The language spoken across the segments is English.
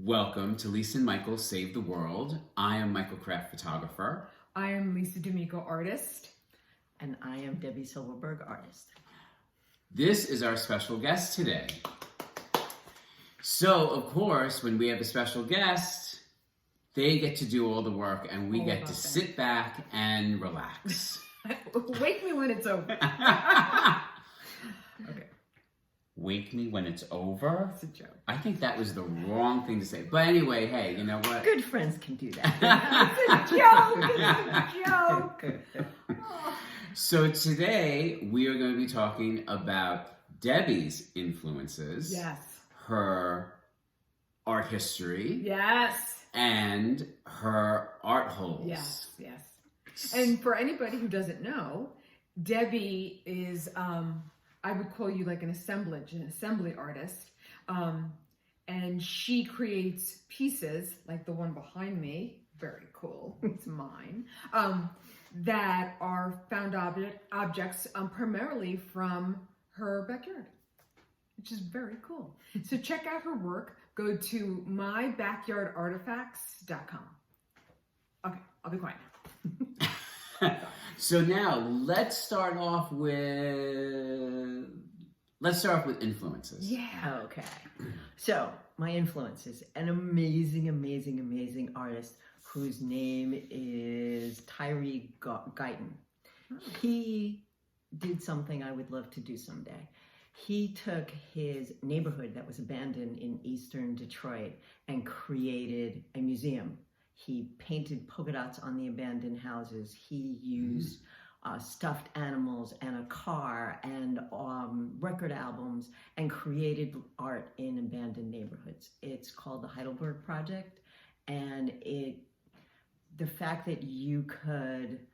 Welcome to Lisa and Michael Save the World. I am Michael Kraft, photographer. I am Lisa D'Amico, artist. And I am Debbie Silberberg, artist. This is our special guest today. So, of course, when we have a special guest, they get to do all the work and we get to sit back and relax. Wake me when it's over. Okay. Wake me when it's over? It's a joke. I think that was the wrong thing to say. But anyway, hey, you know what? Good friends can do that. It's a joke. It's a joke. So today we are going to be talking about Debbie's influences. Yes. Her art history. Yes. And her Artholes. Yes. Yes. And for anybody who doesn't know, Debbie is, I would call you like an assembly artist. And she creates pieces like the one behind me. Very cool. It's mine. That are found objects primarily from her backyard, which is very cool. So check out her work. Go to mybackyardartifacts.com. Okay, I'll be quiet now. So now let's start off with influences. Yeah. Okay. So my influence is an amazing artist whose name is Tyree Guyton. He did something I would love to do someday. He took his neighborhood that was abandoned in eastern Detroit and created a museum. He painted polka dots on the abandoned houses. He used stuffed animals and a car and record albums and created art in abandoned neighborhoods. It's called the Heidelberg Project, and the fact that you could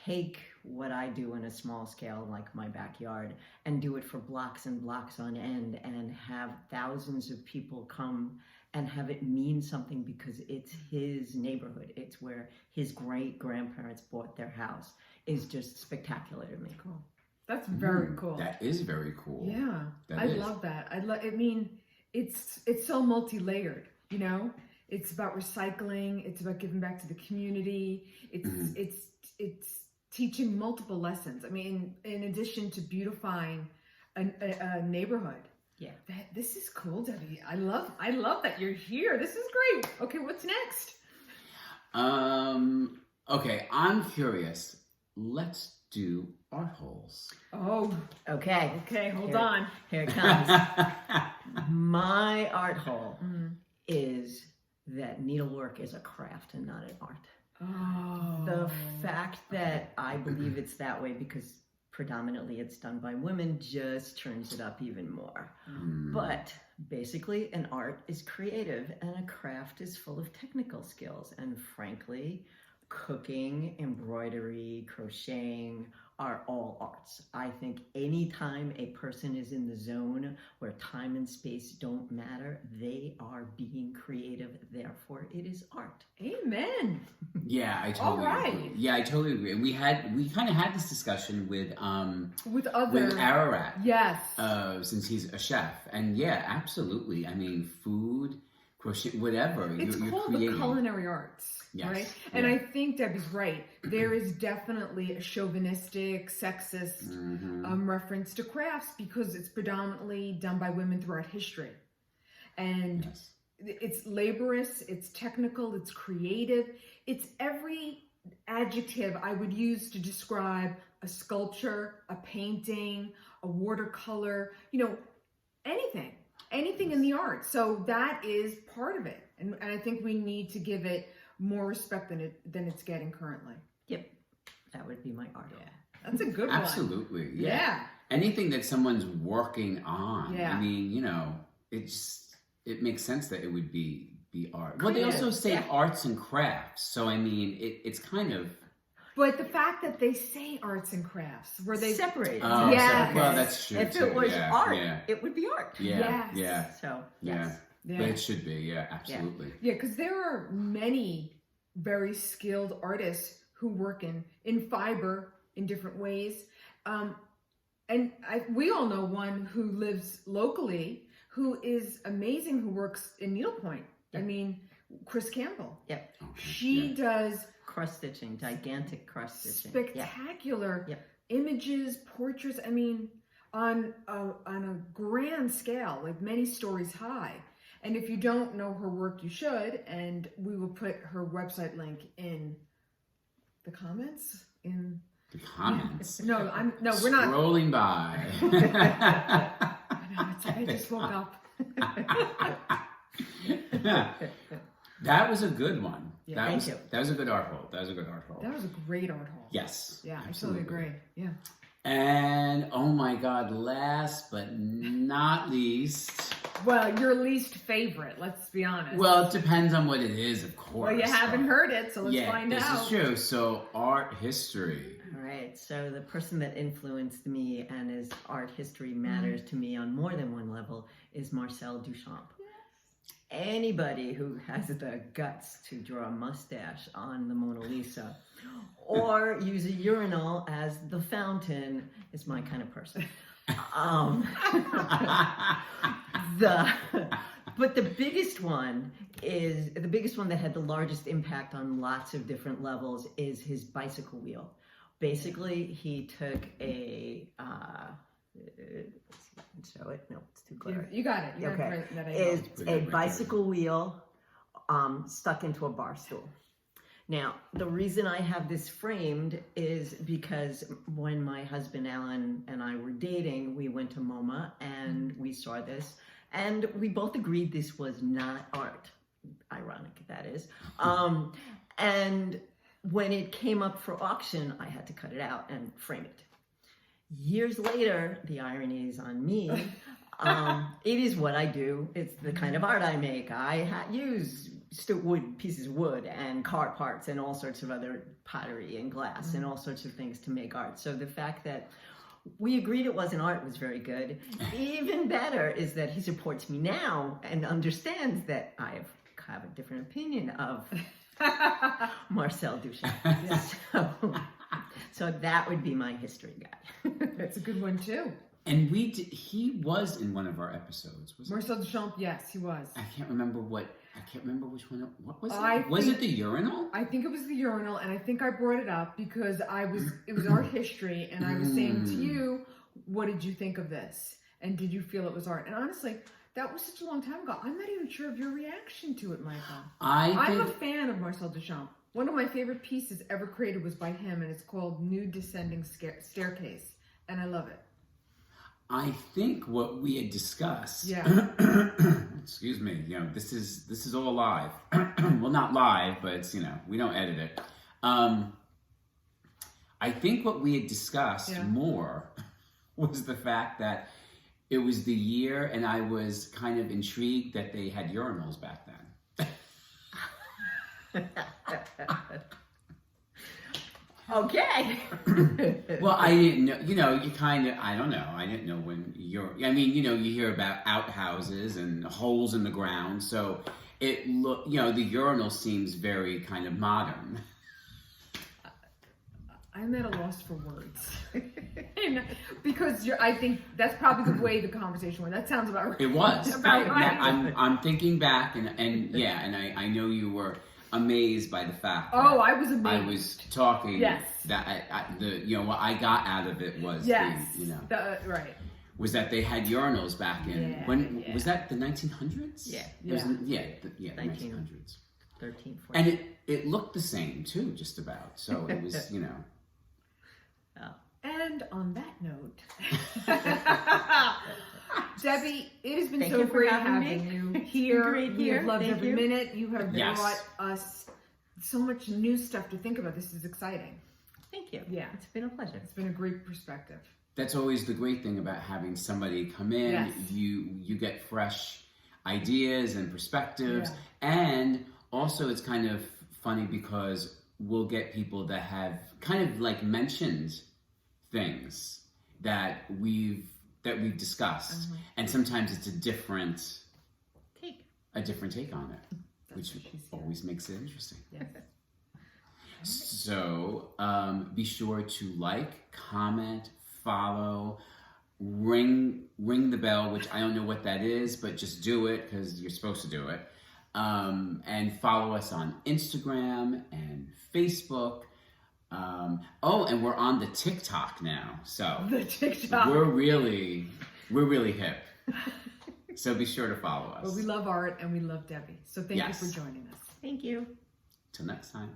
take what I do in a small scale, like my backyard, and do it for blocks and blocks on end and have thousands of people come and have it mean something because it's his neighborhood. It's where his great-grandparents bought their house is just spectacular to me. Cool. That's very cool. That is very cool. Yeah. I love that. I mean, it's so multi-layered, you know? It's about recycling. It's about giving back to the community. It's teaching multiple lessons. I mean, in addition to beautifying a neighborhood. Yeah. This is cool, Debbie. I love that you're here. This is great. Okay, what's next? Okay, I'm curious. Let's do Artholes. Oh. Okay. Okay, hold on. Here it comes. My art hole is that needlework is a craft and not an art. Oh. The fact that I believe it's that way because predominantly it's done by women just turns it up even more. But basically an art is creative and a craft is full of technical skills. And frankly, cooking, embroidery, crocheting are all arts. I think anytime a person is in the zone where time and space don't matter, they are being creative. Therefore, it is art. Amen. Yeah, I totally agree. Right. Yeah, I totally agree. And we kind of had this discussion with Ararat. Yes. Since he's a chef. And yeah, absolutely. I mean, food, crochet, whatever. It's you're called creating. the culinary arts. Yes. Right? And I think Debbie's right. There is definitely a chauvinistic, sexist reference to crafts because it's predominantly done by women throughout history. And it's laborious, it's technical, it's creative. It's every adjective I would use to describe a sculpture, a painting, a watercolor, anything in the art. So that is part of it. And I think we need to give it more respect than it's getting currently. Yep. That would be my art. Yeah. That's a good one. Absolutely. Yeah. Anything that someone's working on. Yeah. I mean, it makes sense that it would be art. Well, they also say arts and crafts. So, I mean, it's kind of... But the fact that they say arts and crafts, where they separate. Oh, yes. Well, that's true. If too. it was art, yeah. it would be art. Yeah. Yes. Yeah. So, Yeah. yes. Yeah. But it should be. Yeah, absolutely. Yeah, because there are many very skilled artists who work in fiber in different ways. And we all know one who lives locally who is amazing, who works in needlepoint. I mean, Chris Campbell. Yep. Okay, She does Cross stitching, gigantic cross stitching. spectacular Yep. images, portraits. I mean, on a grand scale, like many stories high. And if you don't know her work, you should. And we will put her website link in the comments. In The comments. no, we're not. Scrolling by. I just woke up. That was a good one. Yeah, thank you. That was a good art hole. That was a good art hole. That was a great art hole. Yes. Yeah, absolutely. I totally agree. Yeah. And oh my God, last but not least. Well, your least favorite, let's be honest. Well, it depends on what it is, of course. Well, you haven't heard it, so let's yeah, find out. This is true. So, art history. All right. So the person that influenced me and his art history matters to me on more than one level is Marcel Duchamp. Anybody who has the guts to draw a mustache on the Mona Lisa or use a urinal as the fountain is my kind of person. But the biggest one that had the largest impact on lots of different levels is his bicycle wheel. Basically, he took a show it. No, it's too clear. You got it. You Okay. got it. That It's a bicycle wheel stuck into a bar stool. Now, the reason I have this framed is because when my husband Alan and I were dating, we went to MoMA and we saw this, and we both agreed this was not art. Ironic, that is. And when it came up for auction, I had to cut it out and frame it. Years later, the irony is on me. It is what I do. It's the kind of art I make. I use pieces of wood and car parts and all sorts of other pottery and glass and all sorts of things to make art. So the fact that we agreed it wasn't art was very good. Even better is that he supports me now and understands that I have a different opinion of Marcel Duchamp. So that would be my history guy. That's a good one too. And he was in one of our episodes. Marcel Duchamp, yes, he was. I can't remember which one. What was I it? Was think- it the urinal? I think it was the urinal, and I think I brought it up because it was art history, and I was saying to you, what did you think of this? And did you feel it was art? And honestly, that was such a long time ago. I'm not even sure of your reaction to it, Michael. I'm a fan of Marcel Duchamp. One of my favorite pieces ever created was by him, and it's called Nude Descending Staircase, and I love it. I think what we had discussed. Yeah. Excuse me. This is all live. Well, not live, but it's we don't edit it. I think what we had discussed more was the fact that it was the year, and I was kind of intrigued that they had urinals back then. Okay. Well, I didn't know, you kind of, I don't know. I didn't know when you hear about outhouses and holes in the ground. So the urinal seems very kind of modern. I'm at a loss for words. Because I think that's probably the way the conversation went. That sounds about right. It was. About right. I'm thinking back and I know you were amazed by the fact that I was amazed. I was talking. Yes. That what I got out of it was right. was that they had urinals back in was that the 1900s? Yeah. The 1900s. 13, 14. And it looked the same too, just about. So it was And on that note, Debbie, it has been Thank so you for great having having you here. Great We here. have loved Thank every you. minute. You have Yes. brought us so much new stuff to think about. This is exciting. Thank you. Yeah. It's been a pleasure. It's been a great perspective. That's always the great thing about having somebody come in. Yes. You get fresh ideas and perspectives, and also it's kind of funny because we'll get people that have kind of like mentioned things that we've discussed, and sometimes it's a different take on it, which always makes it interesting. Yes. So be sure to like, comment, follow, ring the bell, which I don't know what that is, but just do it because you're supposed to do it. And follow us on Instagram and Facebook. And we're on the TikTok now. So The TikTok. we're really hip. So be sure to follow us. Well, we love art and we love Debbie. So thank you Yes. for joining us. Thank you. Till next time.